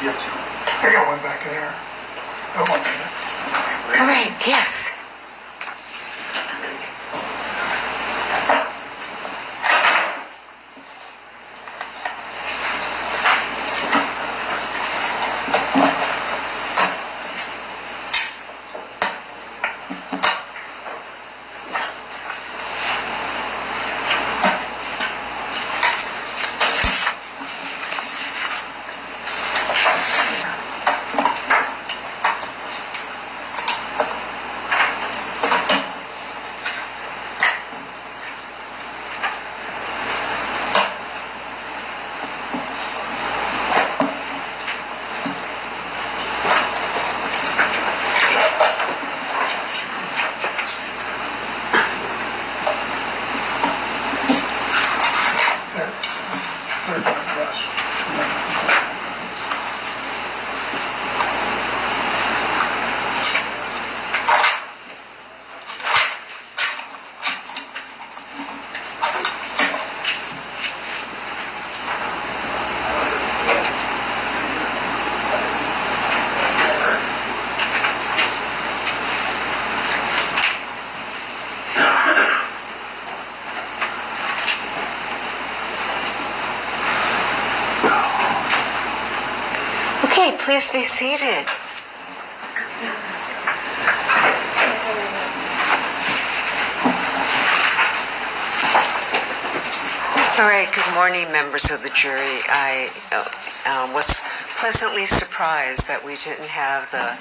You have two. I got one back in there. Oh, one minute. All right, yes. Okay, please be seated. All right, good morning, members of the jury. I was pleasantly surprised that we didn't have the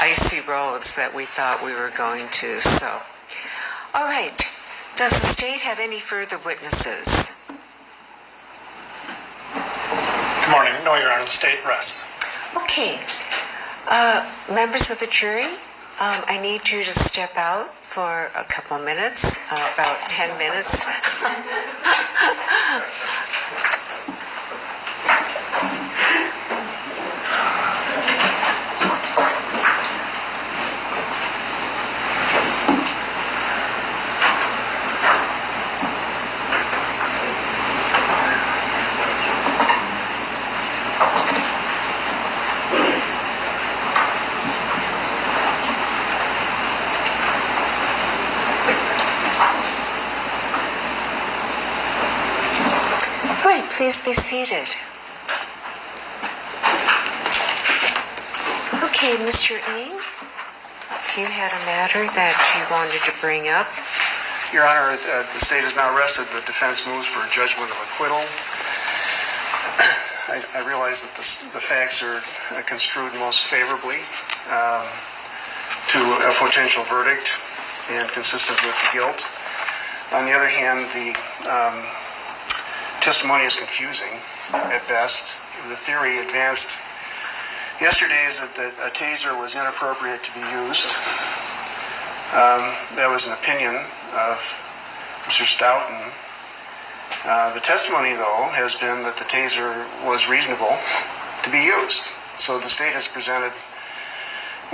icy roads that we thought we were going to. So, all right, does the state have any further witnesses? Good morning. No, Your Honor, the state rests. Okay, members of the jury, I need you to step out for a couple minutes, about 10 minutes. Please be seated. Okay, Mr. Ng, you had a matter that you wanted to bring up. Your Honor, the state has now rested. The defense moves for a judgment of acquittal. I realize that the facts are construed most favorably to a potential verdict and consistent with the guilt. On the other hand, the testimony is confusing at best. The theory advanced yesterday is that a taser was inappropriate to be used. That was an opinion of Mr. Stoughton. The testimony, though, has been that the taser was reasonable to be used. So the state has presented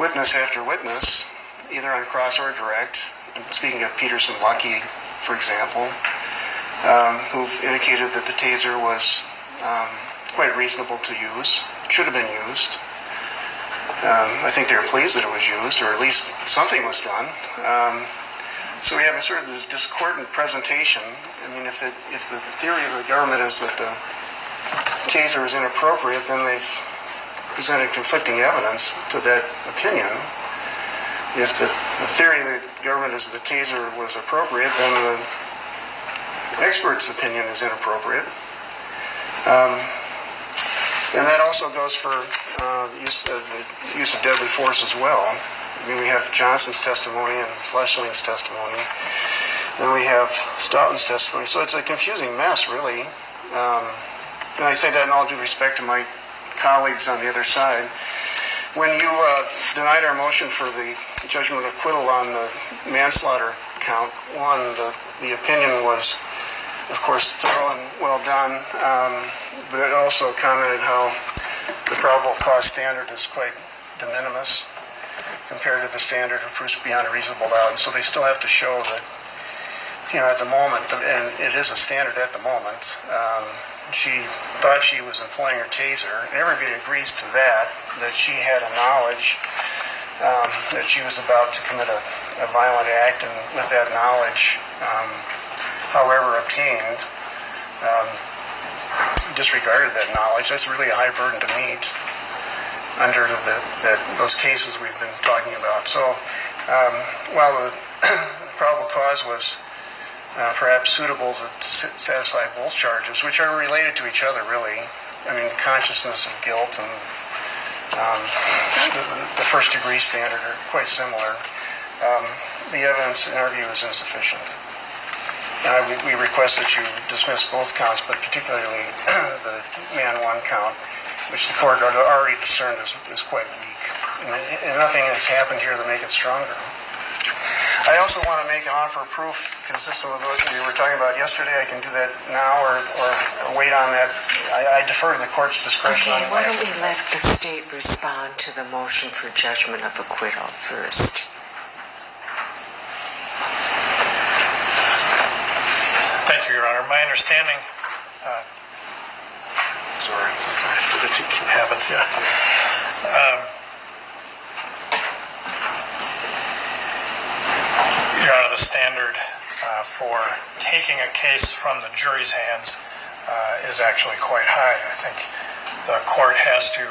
witness after witness, either on cross or direct. Speaking of Peterson Lucky, for example, who've indicated that the taser was quite reasonable to use, should have been used. I think they were pleased that it was used, or at least something was done. So we have a sort of this discordant presentation. I mean, if the theory of the government is that the taser is inappropriate, then they've presented conflicting evidence to that opinion. If the theory of the government is that the taser was appropriate, then the expert's opinion is inappropriate. And that also goes for the use of deadly force as well. I mean, we have Johnson's testimony and Fleshling's testimony. Then we have Stoughton's testimony. So it's a confusing mess, really. And I say that in all due respect to my colleagues on the other side. When you denied our motion for the judgment of acquittal on the manslaughter count, one, the opinion was, of course, thorough and well done, but it also commented how the probable cause standard is quite de minimis compared to the standard of proof beyond a reasonable doubt. And so they still have to show that, at the moment, and it is a standard at the moment, she thought she was employing her taser, and everybody agrees to that she had a knowledge that she was about to commit a violent act, and with that knowledge, however obtained, disregarded that knowledge. That's really a high burden to meet under those cases we've been talking about. So while the probable cause was perhaps suitable to satisfy both charges, which are related to each other, really. I mean, the consciousness of guilt and the first degree standard are quite similar. The evidence in our view is insufficient. We request that you dismiss both counts, but particularly the man one count, which the court already discerned is quite weak. And nothing has happened here to make it stronger. I also want to make an offer of proof consistent with what we were talking about yesterday. I can do that now or wait on that. I defer to the court's discretion. Okay, why don't we let the state respond to the motion for judgment of acquittal first? Thank you, Your Honor. My understanding, Sorry. habits, yeah. Your Honor, the standard for taking a case from the jury's hands is actually quite high. I think the court has to